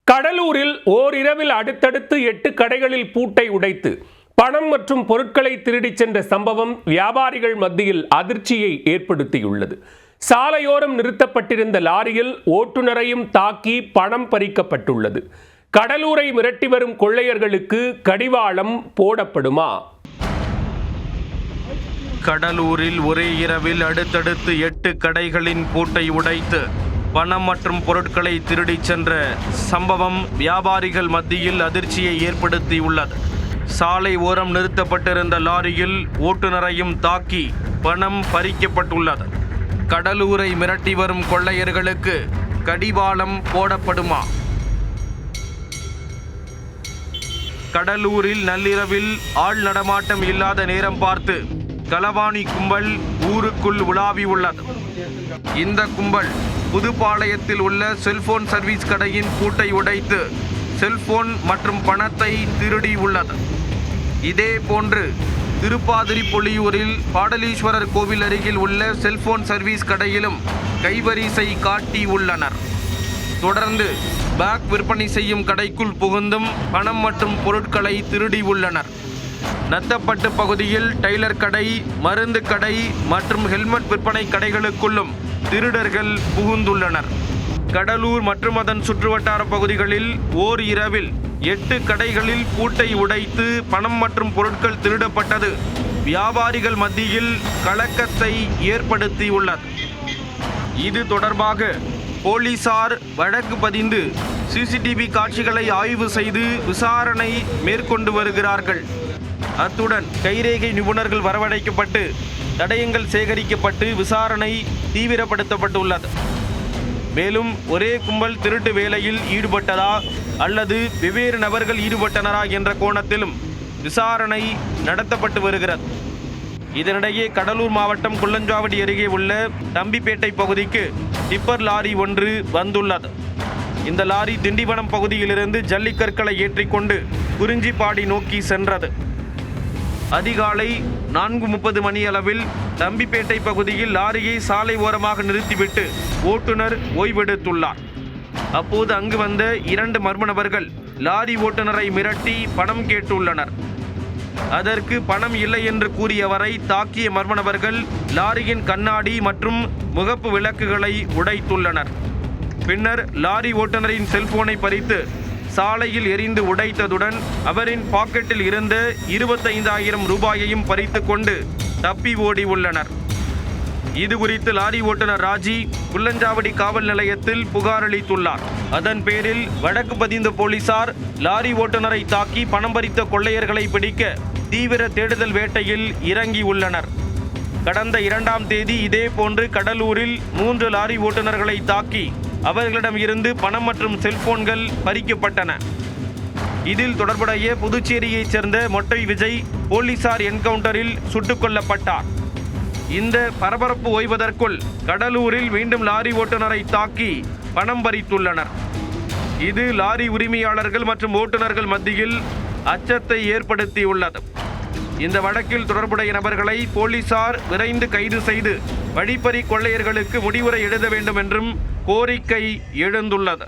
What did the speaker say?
கடலூரில் ஓரிரவில் அடுத்தடுத்து 8 கடைகளில் பூட்டை உடைத்து பணம் மற்றும் பொருட்களை திருடிச் சென்ற சம்பவம் வியாபாரிகள் மத்தியில் அதிர்ச்சியை ஏற்படுத்தியுள்ளது. சாலையோரம் நிறுத்தப்பட்டிருந்த லாரியில் ஓட்டுநரையும் தாக்கி பணம் பறிக்கப்பட்டுள்ளது. கடலூரை மிரட்டி வரும் கொள்ளையர்களுக்கு கடிவாளம் போடப்படுமா? கடலூரில் ஒரே இரவில் அடுத்தடுத்து 8 கடைகளின் பூட்டை உடைத்து பணம் மற்றும் பொருட்களை திருடிச் சென்ற சம்பவம் வியாபாரிகள் மத்தியில் அதிர்ச்சியை ஏற்படுத்தியுள்ளது. சாலை ஓரம் நிறுத்தப்பட்டிருந்த லாரியில் ஓட்டுநரையும் தாக்கி பணம் பறிக்கப்பட்டுள்ளது. கடலூரை மிரட்டி வரும் கொள்ளையர்களுக்கு கடிவாளம் போடப்படுமா? கடலூரில் நள்ளிரவில் ஆள் நடமாட்டம் இல்லாத நேரம் பார்த்து களவாணி கும்பல் ஊருக்குள் உலாவி உள்ளது. இந்த கும்பல் புதுப்பாளையத்தில் உள்ள செல்போன் சர்வீஸ் கடையின் பூட்டை உடைத்து செல்போன் மற்றும் பணத்தை திருடி உள்ளது. இதே போன்று திருப்பாதிரிப்பொலியூரில் பாடலீஸ்வரர் கோவில் அருகில் உள்ள செல்போன் சர்வீஸ் கடையிலும் கைவரிசை காட்டி உள்ளனர். தொடர்ந்து பேக் விற்பனை செய்யும் கடைக்குள் புகுந்தும் பணம் மற்றும் பொருட்களை திருடி உள்ளனர். நத்தப்பட்டு பகுதியில் டெய்லர் கடை, மருந்து கடை மற்றும் ஹெல்மெட் விற்பனை கடைகளுக்குள்ளும் திருடர்கள் புகுந்துள்ளனர். கடலூர் மற்றும் அதன் சுற்றுவட்டார பகுதிகளில் ஓர் இரவில் 8 கடைகளில் பூட்டை உடைத்து பணம் மற்றும் பொருட்கள் திருடப்பட்டது வியாபாரிகள் மத்தியில் கலக்கத்தை ஏற்படுத்தியுள்ளது. இது தொடர்பாக போலீசார் வழக்கு பதிந்து சிசிடிவி காட்சிகளை ஆய்வு செய்து விசாரணை மேற்கொண்டு வருகிறார்கள். அத்துடன் கைரேகை நிபுணர்கள் வரவழைக்கப்பட்டு தடயங்கள் சேகரிக்கப்பட்டு விசாரணை தீவிரப்படுத்தப்பட்டுள்ளது. மேலும் ஒரே கும்பல் திருட்டு வேலையில் ஈடுபட்டதா அல்லது வெவ்வேறு நபர்கள் ஈடுபட்டனரா என்ற கோணத்திலும் விசாரணை நடத்தப்பட்டு வருகிறது. இதனிடையே கடலூர் மாவட்டம் குள்ளஞ்சாவடி அருகே உள்ள தம்பிப்பேட்டை பகுதிக்கு டிப்பர் லாரி ஒன்று வந்துள்ளது. இந்த லாரி திண்டிவனம் பகுதியிலிருந்து ஜல்லிக்கற்களை ஏற்றிக்கொண்டு குறிஞ்சிப்பாடி நோக்கி சென்றது. அதிகாலை 4:30 மணியளவில் தம்பிப்பேட்டை பகுதியில் லாரியை சாலை ஓரமாக நிறுத்திவிட்டு ஓட்டுநர் ஓய்வெடுத்துள்ளார். அப்போது அங்கு வந்த 2 மர்ம நபர்கள் லாரி ஓட்டுநரை மிரட்டி பணம் கேட்டுள்ளனர். அதற்கு பணம் இல்லை என்று கூறியவரை தாக்கிய மர்ம நபர்கள் லாரியின் கண்ணாடி மற்றும் முகப்பு விளக்குகளை உடைத்துள்ளனர். பின்னர் லாரி ஓட்டுநரின் செல்போனை பறித்து சாலையில் எரிந்து உடைத்ததுடன் அவரின் பாக்கெட்டில் இருந்த 25,000 ரூபாயையும் பறித்து கொண்டு தப்பி ஓடி உள்ளனர். இது குறித்து லாரி ஓட்டுநர் ராஜி குள்ளஞ்சாவடி காவல் நிலையத்தில் புகார் அளித்துள்ளார். அதன் பேரில் வழக்கு பதிந்த போலீசார் லாரி ஓட்டுநரை தாக்கி பணம் பறித்த கொள்ளையர்களை பிடிக்க தீவிர தேடுதல் வேட்டையில் இறங்கி உள்ளனர். கடந்த 2ஆம் தேதி இதே போன்று கடலூரில் 3 லாரி ஓட்டுநர்களை தாக்கி அவர்களிடம் இருந்து பணம் மற்றும் செல்போன்கள் பறிக்கப்பட்டன. இதில் தொடர்புடைய புதுச்சேரியைச் சேர்ந்த மொட்டை விஜய் போலீசார் என்கவுண்டரில் சுட்டுக் கொல்லப்பட்டார். இந்த பரபரப்பு ஓய்வதற்குள் கடலூரில் மீண்டும் லாரி ஓட்டுநரை தாக்கி பணம் பறித்துள்ளனர். இது லாரி உரிமையாளர்கள் மற்றும் ஓட்டுநர்கள் மத்தியில் அச்சத்தை ஏற்படுத்தியுள்ளது. இந்த வழக்கில் தொடர்புடைய நபர்களை போலீசார் விரைந்து கைது செய்து வழிப்பறி கொள்ளையர்களுக்கு முடிவுரை எழுத வேண்டும் என்றும் கோரிக்கை எழுந்துள்ளது.